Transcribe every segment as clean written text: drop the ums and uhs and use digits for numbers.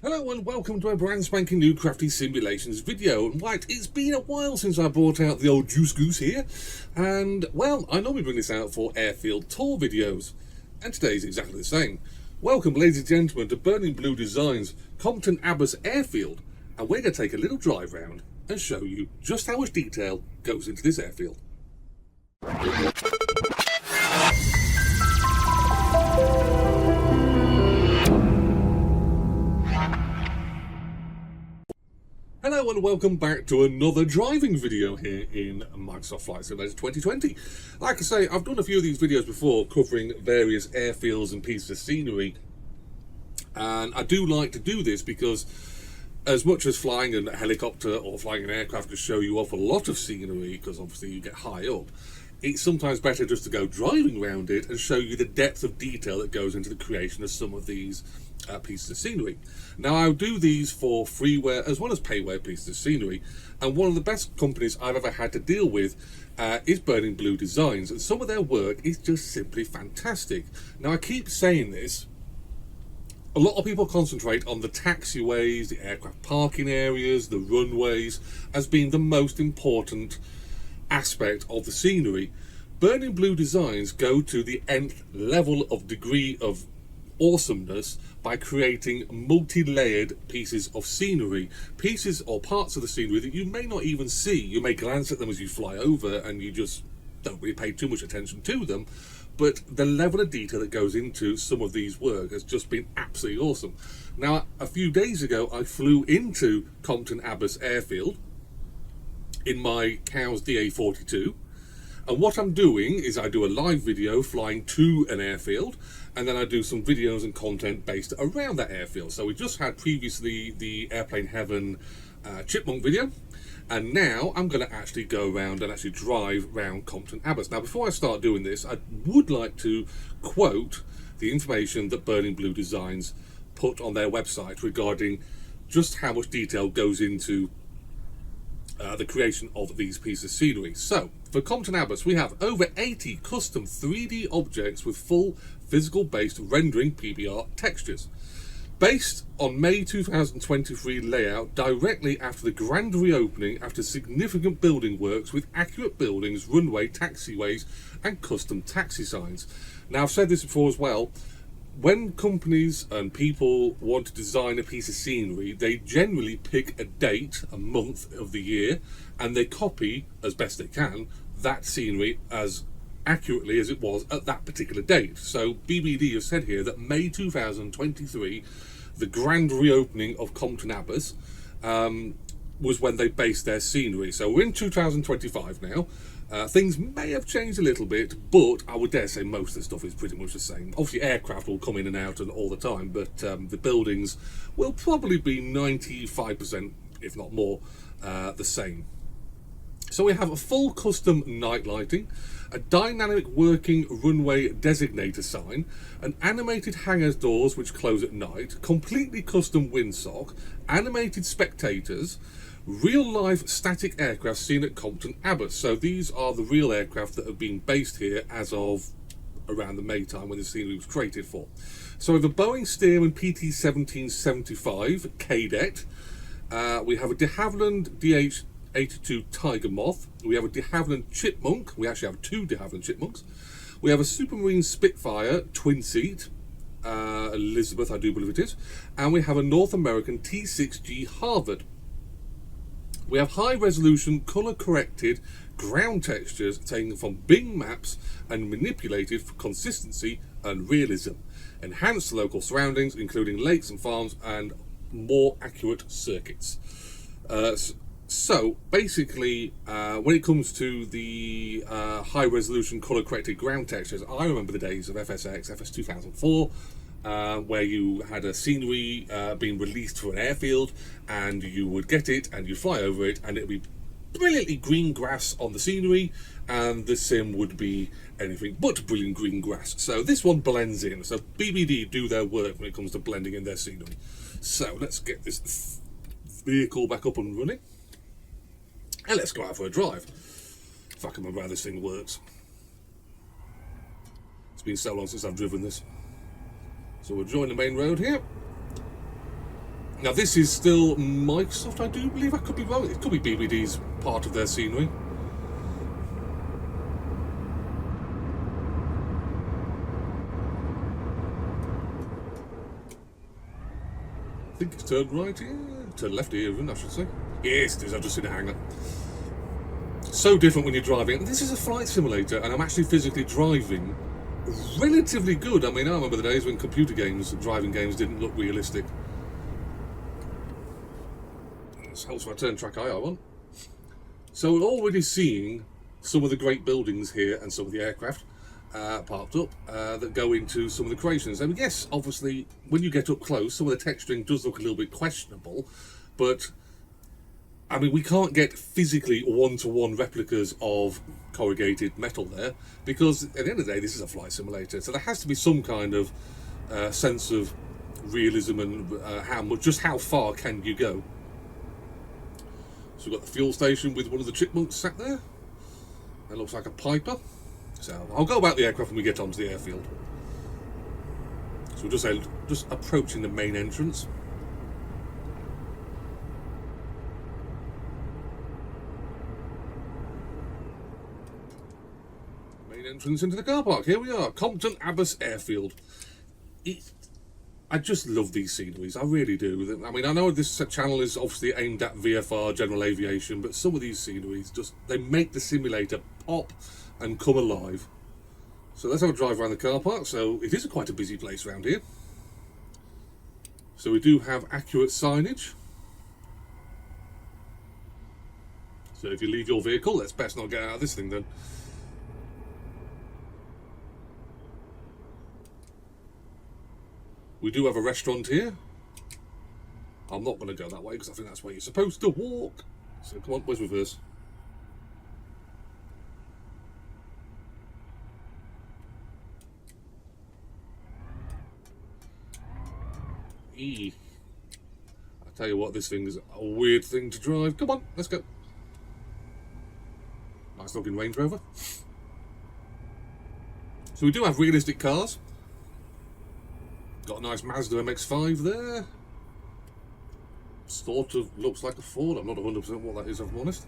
Hello and welcome to a brand spanking new CraftySimulations video. And right, it's been a while since I brought out the old Juice Goose here. And, well, I normally bring this out for airfield tour videos. And today's exactly the same. Welcome, ladies and gentlemen, to Burning Blue Designs Compton Abbas Airfield. And we're going to take a little drive round and show you just how much detail goes into this airfield. Hello and welcome back to another driving video here in Microsoft Flight Simulator 2020. Like I say, I've done a few of these videos before covering various airfields and pieces of scenery. And I do like to do this because as much as flying a helicopter or flying an aircraft can show you off a lot of scenery, because obviously you get high up, it's sometimes better just to go driving around it and show you the depth of detail that goes into the creation of some of these pieces of scenery. Now, I do these for freeware as well as payware pieces of scenery, and one of the best companies I've ever had to deal with is Burning Blue Designs, and some of their work is just simply fantastic. Now, I keep saying this. A lot of people concentrate on the taxiways, the aircraft parking areas, the runways as being the most important aspect of the scenery. Burning Blue Designs go to the nth level of degree of awesomeness by creating multi-layered pieces of scenery, pieces or parts of the scenery that you may not even see. You may glance at them as you fly over and you just don't really pay too much attention to them, but the level of detail that goes into some of these work has just been absolutely awesome. Now, a few days ago I flew into Compton Abbas Airfield in my Cows DA42, and what I'm doing is I do a live video flying to an airfield, and then I do some videos and content based around that airfield. So we just had previously the Airplane Heaven Chipmunk video, and now I'm going to actually go around and actually drive around Compton Abbas. Now, before I start doing this, I would like to quote the information that Burning Blue Designs put on their website regarding just how much detail goes into the creation of these pieces of scenery. So, for Compton Abbas, we have over 80 custom 3D objects with full physical-based rendering PBR textures. Based on May 2023 layout directly after the grand reopening after significant building works with accurate buildings, runway, taxiways and custom taxi signs. Now, I've said this before as well. When companies and people want to design a piece of scenery, they generally pick a date, a month of the year, and they copy, as best they can, that scenery as accurately as it was at that particular date. So BBD has said here that May 2023, the grand reopening of Compton Abbas, was when they based their scenery. So we're in 2025 now. Things may have changed a little bit, but I would dare say most of the stuff is pretty much the same. Obviously, aircraft will come in and out and all the time, but the buildings will probably be 95%, if not more, the same. So we have a full custom night lighting, a dynamic working runway designator sign, an animated hangar doors which close at night, completely custom windsock, animated spectators, real-life static aircraft seen at Compton Abbas. So these are the real aircraft that have been based here as of around the May time when the scenery was created for. So we have a Boeing Stearman PT-1775 Cadet. We have a de Havilland DH-82 Tiger Moth. We have a de Havilland Chipmunk. We actually have two de Havilland Chipmunks. We have a Supermarine Spitfire twin seat. Elizabeth, I do believe it is. And we have a North American T6G Harvard. We have high-resolution, colour-corrected ground textures taken from Bing maps and manipulated for consistency and realism. Enhanced local surroundings, including lakes and farms, and more accurate circuits. So, basically, when it comes to the high-resolution, colour-corrected ground textures, I remember the days of FSX, FS 2004, where you had a scenery being released for an airfield, and you would get it and you'd fly over it and it would be brilliantly green grass on the scenery, and the sim would be anything but brilliant green grass. So this one blends in. So BBD do their work when it comes to blending in their scenery. So let's get this vehicle back up and running and let's go out for a drive. If I can remember how this thing works. It's been so long since I've driven this. So we'll join the main road here. Now this is still Microsoft, I do believe. I could be wrong. It could be BBD's part of their scenery. I think it's turned right here. Turned left here, even, I should say. Yes, it is. I've just seen a hangar. So different when you're driving. And this is a flight simulator, and I'm actually physically driving relatively good. I mean, I remember the days when computer games, driving games, didn't look realistic. This helps if I turn Trackir on. So we're already seeing some of the great buildings here and some of the aircraft parked up that go into some of the creations. And yes, obviously, when you get up close, some of the texturing does look a little bit questionable, but I mean, we can't get physically one-to-one replicas of corrugated metal there, because at the end of the day, this is a flight simulator. So there has to be some kind of sense of realism and just how far can you go. So we've got the fuel station with one of the chipmunks sat there. That looks like a Piper. So I'll go about the aircraft when we get onto the airfield. So we're just approaching the main entrance. Main entrance into the car park. Here we are, Compton Abbas Airfield. I just love these sceneries, I really do. I mean, I know this channel is obviously aimed at VFR, general aviation, but some of these sceneries they make the simulator pop and come alive. So let's have a drive around the car park. So it is quite a busy place around here. So we do have accurate signage. So if you leave your vehicle, let's best not get out of this thing then. We do have a restaurant here. I'm not going to go that way because I think that's where you're supposed to walk. So come on, where's reverse? I tell you what, this thing is a weird thing to drive. Come on, let's go. Nice looking Range Rover. So we do have realistic cars. Got a nice Mazda MX-5 there. Sort of looks like a Ford. I'm not 100% what that is, if I'm honest.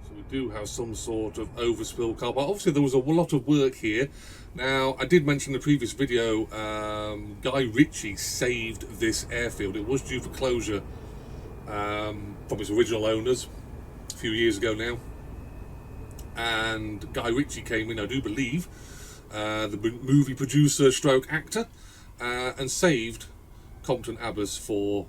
So we do have some sort of overspill car park. Obviously there was a lot of work here. Now, I did mention in the previous video, Guy Ritchie saved this airfield. It was due for closure from its original owners a few years ago now. And Guy Ritchie came in, I do believe, the movie producer stroke actor, and saved Compton Abbas for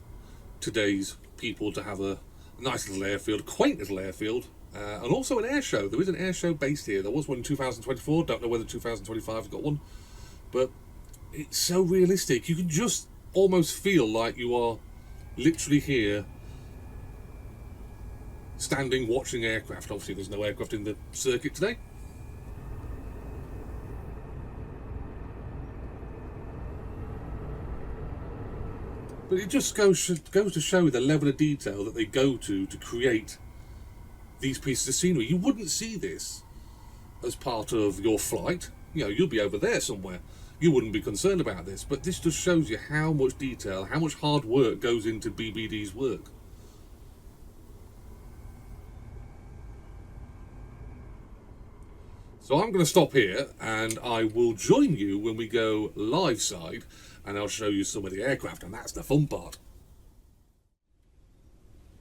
today's people to have a nice little airfield, a quaint little airfield, and also an air show. There is an air show based here. There was one in 2024, don't know whether 2025 has got one, but it's so realistic. You can just almost feel like you are literally here standing watching aircraft. Obviously there's no aircraft in the circuit today. But it just goes to show the level of detail that they go to create these pieces of scenery. You wouldn't see this as part of your flight. You know, you'll be over there somewhere. You wouldn't be concerned about this. But this just shows you how much detail, how much hard work goes into BBD's work. So I'm going to stop here and I will join you when we go live side and I'll show you some of the aircraft, and that's the fun part.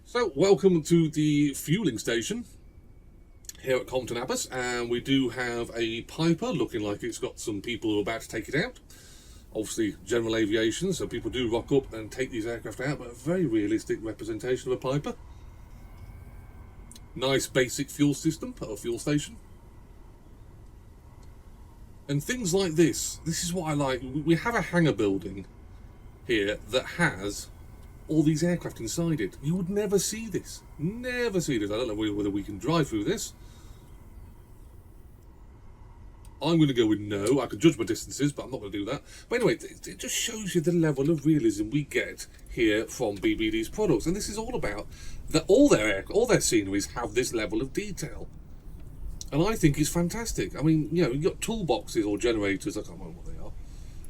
So welcome to the fueling station here at Compton Abbas, and we do have a Piper looking like it's got some people who are about to take it out. Obviously general aviation, so people do rock up and take these aircraft out, but a very realistic representation of a Piper. Nice basic fuel system, or fuel station. And things like this is what I like. We have a hangar building here that has all these aircraft inside it. You would never see this. Never see this. I don't know whether we can drive through this. I'm going to go with no. I could judge my distances, but I'm not going to do that. But anyway, it just shows you the level of realism we get here from BBD's products. And this is all about that all their sceneries have this level of detail. And I think it's fantastic. I mean, you know, you've got toolboxes or generators, I can't remember what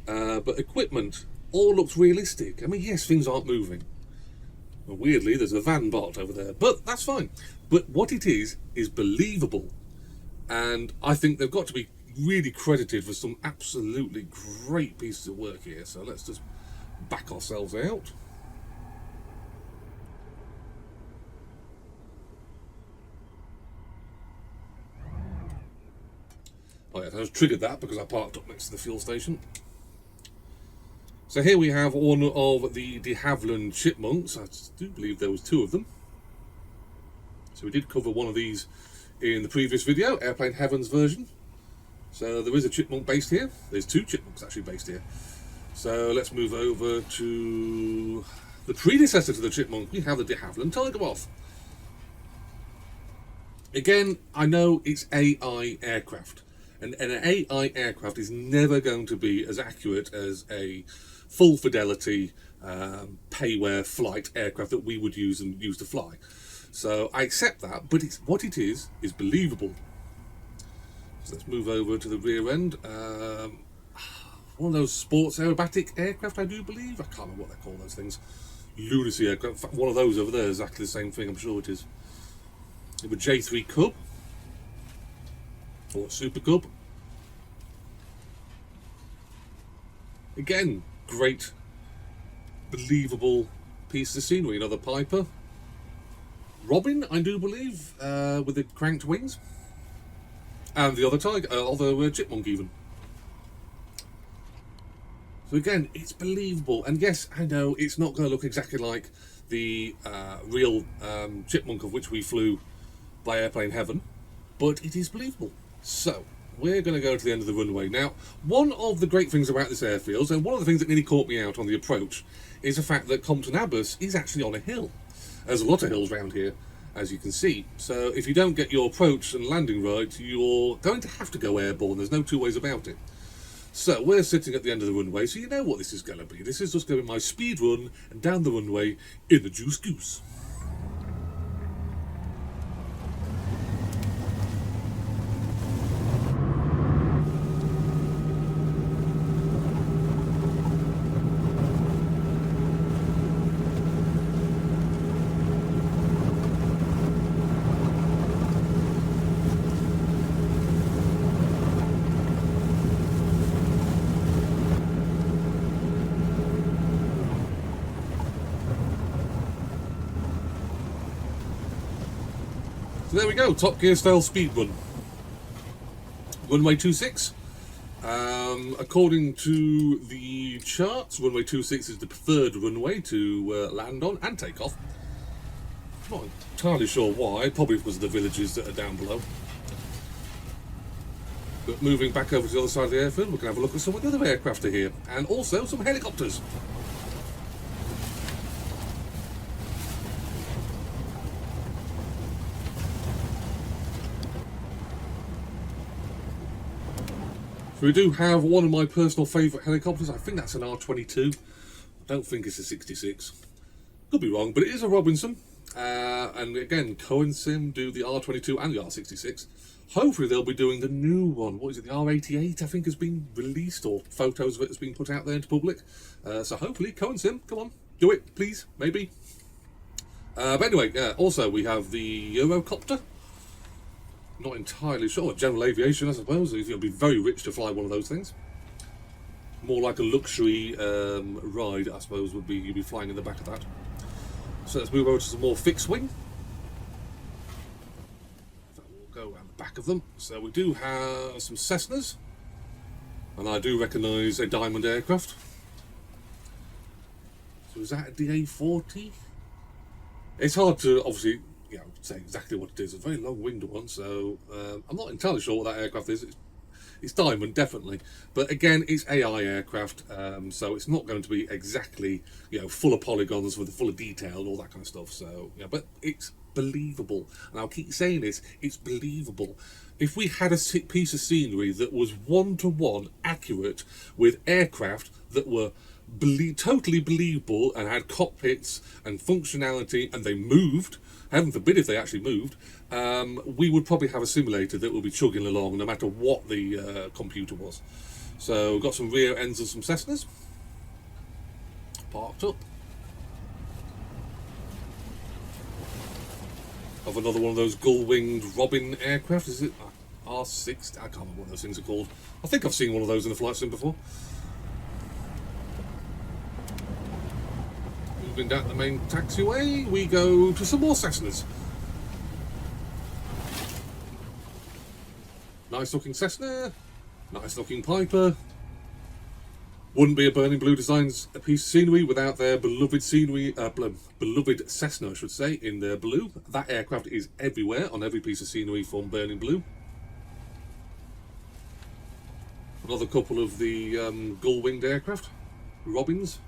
they are, but equipment all looks realistic. I mean, yes, things aren't moving. Well, weirdly, there's a van bot over there, but that's fine. But what it is believable. And I think they've got to be really credited for some absolutely great pieces of work here. So let's just back ourselves out. Oh yeah, I just triggered that because I parked up next to the fuel station. So here we have one of the de Havilland chipmunks. I do believe there was two of them. So we did cover one of these in the previous video, Airplane Heaven's version. So there is a chipmunk based here. There's two chipmunks actually based here. So let's move over to the predecessor to the chipmunk. We have the de Havilland Tiger Moth. Again, I know it's AI aircraft. And an AI aircraft is never going to be as accurate as a full fidelity payware flight aircraft that we would use to fly. So I accept that, but what it is believable. So let's move over to the rear end. One of those sports aerobatic aircraft, I do believe. I can't remember what they call those things. Lunacy aircraft. In fact, one of those over there is exactly the same thing, I'm sure it is. We have a J3 Cub. Or Super Cub. Again, great, believable piece of scenery. Another Piper. Robin, I do believe, with the cranked wings. And the other tiger, although chipmunk even. So again, it's believable. And yes, I know it's not going to look exactly like the real chipmunk of which we flew by Airplane Heaven, but it is believable. So, we're going to go to the end of the runway. Now, one of the great things about this airfield, and one of the things that nearly caught me out on the approach, is the fact that Compton Abbas is actually on a hill. There's a lot of hills around here, as you can see. So, if you don't get your approach and landing right, you're going to have to go airborne. There's no two ways about it. So, we're sitting at the end of the runway, so you know what this is going to be. This is just going to be my speed run down the runway in the Juice Goose. So there we go, Top Gear style speed run. Runway 26. According to the charts, runway 26 is the preferred runway to land on and take off. Not entirely sure why, probably because of the villages that are down below. But moving back over to the other side of the airfield, we can have a look at some of the other aircraft are here, and also some helicopters. So we do have one of my personal favourite helicopters. I think that's an R22. I don't think it's a 66. Could be wrong, but it is a Robinson. And again, CraftySim do the R22 and the R66. Hopefully they'll be doing the new one. What is it? The R88, I think, has been released, or photos of it has been put out there into public. So hopefully, CraftySim, come on, do it, please, maybe. But anyway, also we have the Eurocopter. Not entirely sure. General aviation, I suppose. You'll be very rich to fly one of those things. More like a luxury ride, I suppose, would be you'd be flying in the back of that. So let's move over to some more fixed wing. We'll go around the back of them. So we do have some Cessnas, and I do recognise a Diamond aircraft. So is that a DA40? It's hard to obviously say exactly what it is. It's a very long-winged one, so I'm not entirely sure what that aircraft is. It's Diamond, definitely, but again, it's AI aircraft, so it's not going to be exactly full of polygons with full of detail and all that kind of stuff. So but it's believable, and I'll keep saying this: it's believable. If we had a piece of scenery that was one-to-one accurate with aircraft that were totally believable and had cockpits and functionality, and they moved, heaven forbid if they actually moved, we would probably have a simulator that will be chugging along no matter what the computer was. So we've got some rear ends of some Cessnas parked up. Of another one of those gull-winged Robin aircraft. Is it R6? I can't remember what those things are called. I think I've seen one of those in a flight sim before. Moving down the main taxiway, we go to some more Cessnas. Nice looking Cessna, nice looking Piper. Wouldn't be a Burning Blue Designs a piece of scenery without their beloved scenery, beloved Cessna, I should say, in their blue. That aircraft is everywhere on every piece of scenery from Burning Blue. Another couple of the gull-winged aircraft, Robins.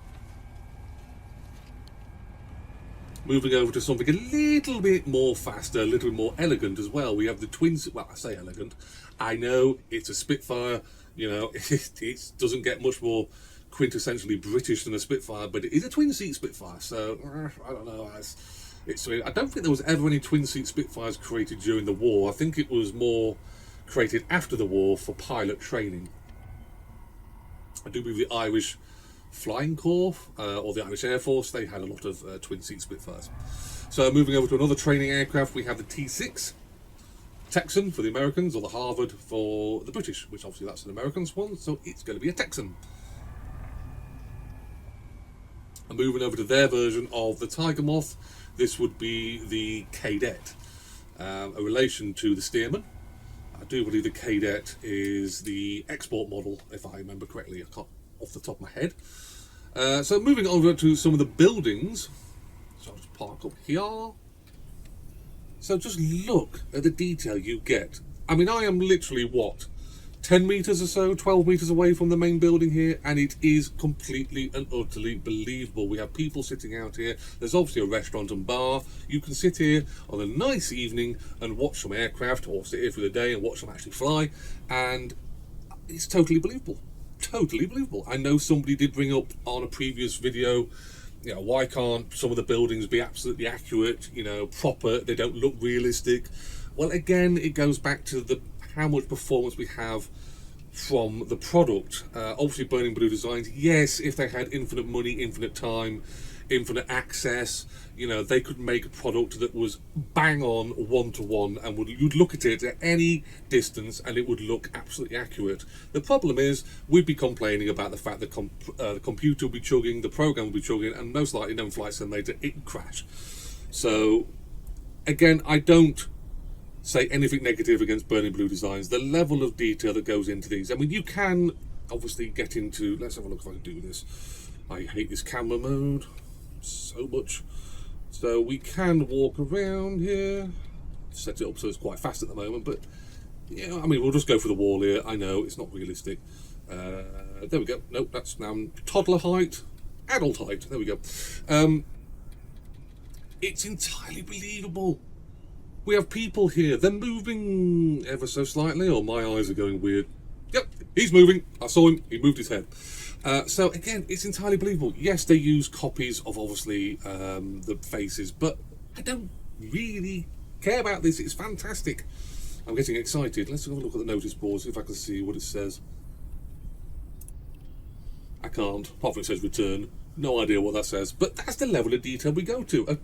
Moving over to something a little bit more faster, a little bit more elegant as well. We have the twins. Well, I say elegant. I know it's a Spitfire. You know, it doesn't get much more quintessentially British than a Spitfire, but it is a twin-seat Spitfire. So I don't know. I don't think there was ever any twin-seat Spitfires created during the war. I think it was more created after the war for pilot training. I do believe the Irish Flying Corps or the Irish Air Force, they had a lot of twin-seat Spitfires. So moving over to another training aircraft, we have the T6 Texan for the Americans, or the Harvard for the British, which obviously that's an American's one, so it's going to be a Texan. And moving over to their version of the Tiger Moth, this would be the Cadet, a relation to the Stearman. I do believe the Cadet is the export model, if I remember correctly. I can't off the top of my head. So moving over to some of the buildings. So I'll just park up here. So just look at the detail you get. I mean, I am literally, what, 10 metres or so, 12 metres away from the main building here, and it is completely and utterly believable. We have people sitting out here. There's obviously a restaurant and bar. You can sit here on a nice evening and watch some aircraft, or sit here for the day and watch them actually fly, and it's totally believable. Totally believable. I know somebody did bring up on a previous video, you know, why can't some of the buildings be absolutely accurate, you know, proper, they don't look realistic. Well, again, it goes back to how much performance we have from the product. Obviously, Burning Blue Designs, yes, if they had infinite money, infinite time, infinite access, you know, they could make a product that was bang on one-to-one, and you'd look at it at any distance and it would look absolutely accurate. The problem is, we'd be complaining about the fact that the computer will be chugging, the program will be chugging, and most likely no flight simulator, it would crash. So again, I don't say anything negative against Burning Blue Designs. The level of detail that goes into these, I mean, you can obviously get into, let's have a look if I can do this. I hate this camera mode so much. So we can walk around here, set it up so it's quite fast at the moment, but yeah, I mean, we'll just go for the wall here. I know it's not realistic. There we go. Nope, that's now toddler height, adult height. There we go. It's entirely believable. We have people here. They're moving ever so slightly, or my eyes are going weird. Yep, he's moving. I saw him. He moved his head. So again, it's entirely believable. Yes, they use copies of obviously the faces, but I don't really care about this. It's fantastic. I'm getting excited. Let's have a look at the notice board, see if I can see what it says. I can't. Apart from it says return. No idea what that says. But that's the level of detail we go to. A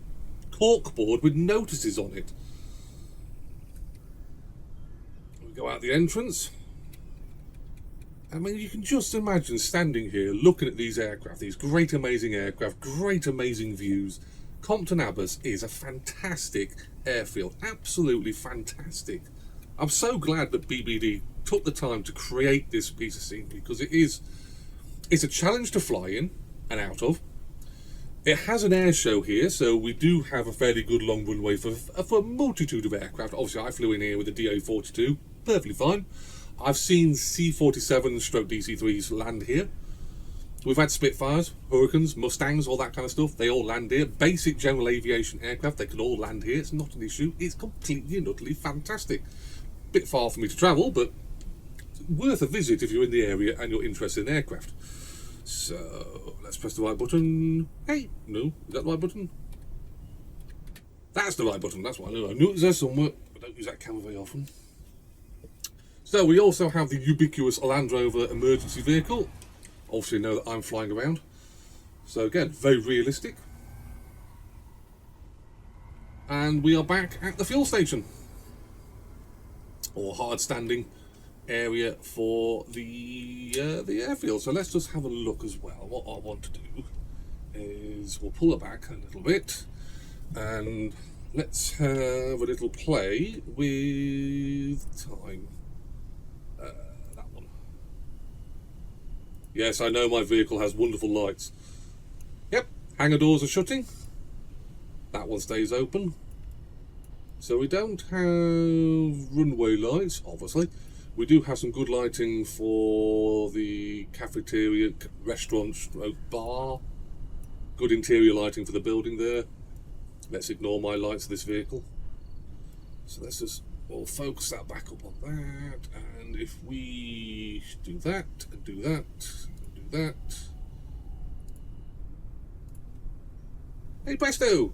corkboard with notices on it. We go out the entrance. I mean, you can just imagine standing here looking at these aircraft, these great amazing aircraft, great amazing views. Compton Abbas is a fantastic airfield, absolutely fantastic. I'm so glad that BBD took the time to create this piece of scenery, because it's a challenge to fly in and out of. It has an air show here, so we do have a fairly good long runway for a multitude of aircraft. Obviously, I flew in here with the DA-42, perfectly fine. I've seen C-47 stroke DC-3s land here. We've had Spitfires, Hurricanes, Mustangs, all that kind of stuff. They all land here. Basic general aviation aircraft, they can all land here. It's not an issue. It's completely and utterly fantastic. Bit far for me to travel, but worth a visit if you're in the area and you're interested in aircraft. So let's press the right button. Hey, no, is that the right button? That's the right button, that's what I knew. I knew it was there somewhere. I don't use that camera very often. So we also have the ubiquitous Land Rover emergency vehicle. Obviously know that I'm flying around. So again, very realistic. And we are back at the fuel station. Or hard standing area for the airfield. So let's just have a look as well. What I want to do is we'll pull it back a little bit. And let's have a little play with time. That one. Yes, I know my vehicle has wonderful lights. Yep, hangar doors are shutting. That one stays open. So we don't have runway lights, obviously. We do have some good lighting for the cafeteria, restaurant, bar. Good interior lighting for the building there. Let's ignore my lights of this vehicle. So let's just, we'll focus that back up on that. And if we do that, and do that, and do that. Hey presto!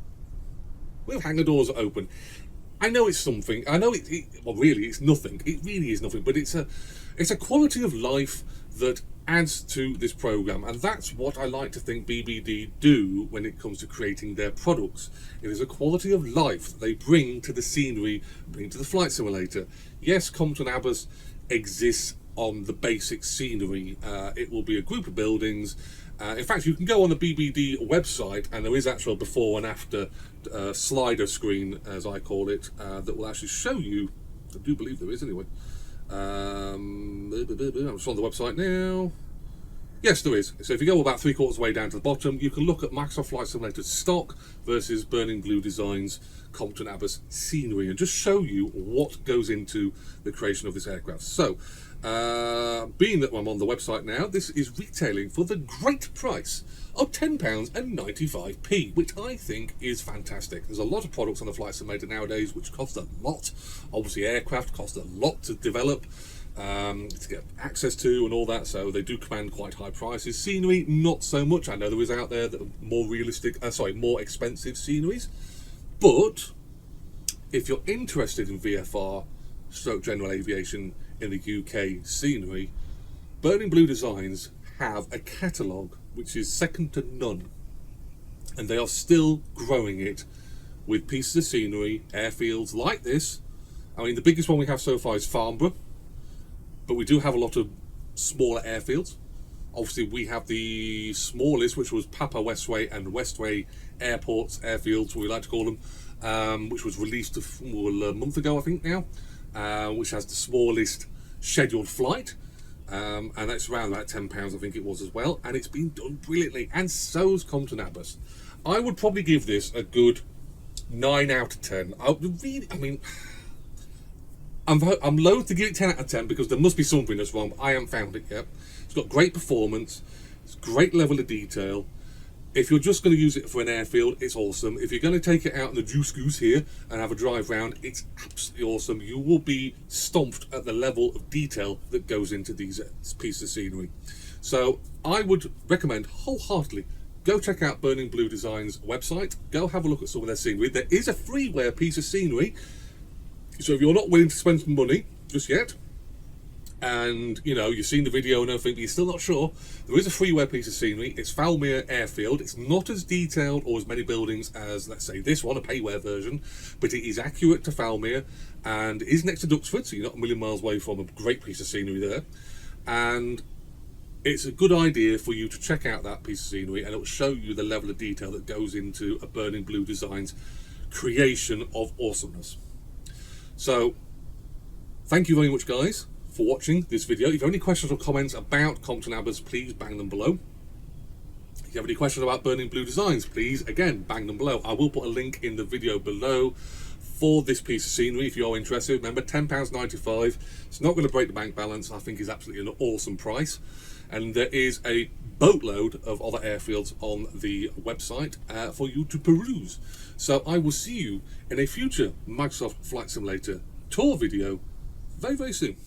Well, hangar doors are open. I know it's something. I know well, really, it's nothing. It really is nothing. But it's a quality of life that adds to this program, and that's what I like to think BBD do when it comes to creating their products. It is a quality of life that they bring to the scenery, bring to the flight simulator. Yes, Compton Abbas exists on the basic scenery. It will be a group of buildings. In fact, you can go on the BBD website, and there is actually a before and after slider screen, as I call it, that will actually show you. I do believe there is anyway. I'm just on the website now. Yes, there is. So if you go about 3/4 of the way down to the bottom, you can look at Microsoft Flight Simulator stock versus Burning Blue Designs Compton Abbas scenery, and just show you what goes into the creation of this aircraft. So, being that I'm on the website now, this is retailing for the great price of £10.95, which I think is fantastic. There's a lot of products on the Flight Simulator nowadays which cost a lot. Obviously, aircraft cost a lot to develop, to get access to and all that, so they do command quite high prices. Scenery, not so much. I know there is out there that are more realistic, more expensive sceneries, but if you're interested in VFR stroke general aviation in the UK scenery, Burning Blue Designs have a catalogue which is second to none, and they are still growing it with pieces of scenery, airfields like this. I mean, the biggest one we have so far is Farnborough, but we do have a lot of smaller airfields. Obviously, we have the smallest, which was Papa Westway and Westway Airports, airfields, we like to call them, which was released a month ago, I think now, which has the smallest scheduled flight, and that's around about £10, I think it was as well, and it's been done brilliantly, and so's Compton Abbas. I would probably give this a good 9 out of 10. I'm loath to give it 10 out of 10 because there must be something that's wrong, but I haven't found it yet. It's got great performance, it's great level of detail. If you're just going to use it for an airfield, it's awesome. If you're going to take it out in the juice goose here and have a drive round, it's absolutely awesome. You will be stomped at the level of detail that goes into these pieces of scenery. So I would recommend wholeheartedly, go check out Burning Blue Designs website, go have a look at some of their scenery. There is a freeware piece of scenery, so if you're not willing to spend some money just yet, and you know you've seen the video and everything, but you're still not sure, there is a freeware piece of scenery. It's Falmere Airfield. It's not as detailed or as many buildings as, let's say, this one, a payware version, but it is accurate to Falmere, and it is next to Duxford, so you're not a million miles away from a great piece of scenery there. And it's a good idea for you to check out that piece of scenery, and it will show you the level of detail that goes into a Burning Blue Designs creation of awesomeness. So thank you very much, guys, for watching this video. If you have any questions or comments about Compton Abbas, please bang them below. If you have any questions about Burning Blue Designs, please, again, bang them below. I will put a link in the video below for this piece of scenery if you're interested. Remember, £10.95. It's not going to break the bank balance. I think is absolutely an awesome price. And there is a boatload of other airfields on the website for you to peruse. So I will see you in a future Microsoft Flight Simulator tour video very, very soon.